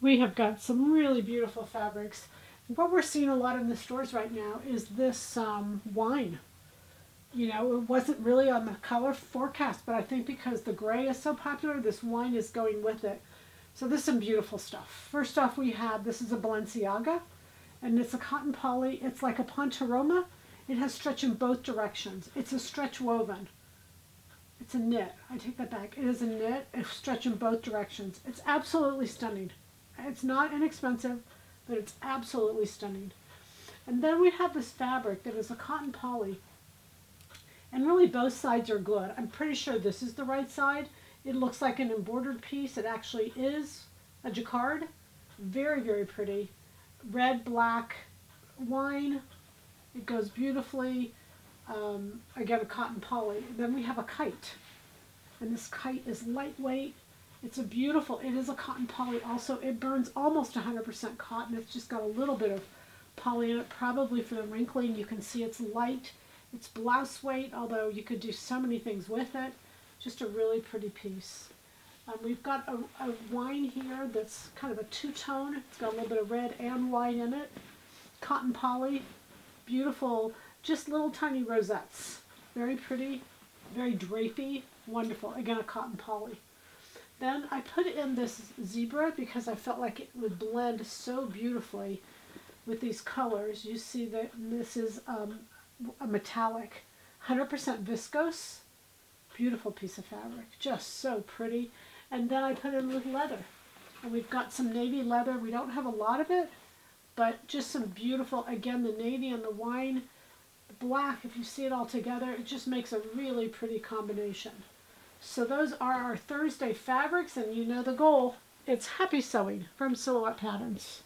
We have got some really beautiful fabrics. What we're seeing a lot in the stores right now is this wine. You know, it wasn't really on the color forecast, but I think because the gray is so popular, this wine is going with it. So this is some beautiful stuff. First off, we have, this is a Balenciaga, and it's a cotton poly. It's like a pontoroma. It has stretch in both directions. It's a stretch woven. It's a knit. I take that back. It is a knit, a stretch in both directions. It's absolutely stunning. It's not inexpensive, but it's absolutely stunning. And then we have this fabric that is a cotton poly. And really both sides are good. I'm pretty sure this is the right side. It looks like an embroidered piece. It actually is a jacquard. Very, very pretty. Red, black, wine. It goes beautifully. Again, a cotton poly. Then we have a kite. And this kite is lightweight. It's a beautiful, it is a cotton poly also. It burns almost 100% cotton. It's just got a little bit of poly in it, probably for the wrinkling. You can see it's light. It's blouse weight, although you could do so many things with it. Just a really pretty piece. We've got a wine here that's kind of a two-tone. It's got a little bit of red and white in it. Cotton poly, beautiful, just little tiny rosettes. Very pretty, very drapey, wonderful. Again, a cotton poly. Then I put in this zebra because I felt like it would blend so beautifully with these colors. You see that this is a metallic, 100% viscose, beautiful piece of fabric, just so pretty. And then I put in with leather, and we've got some navy leather. We don't have a lot of it, but just some beautiful, again, the navy and the wine, the black, if you see it all together, it just makes a really pretty combination. So those are our Thursday fabrics, and you know the goal. It's happy sewing from Silhouette Patterns.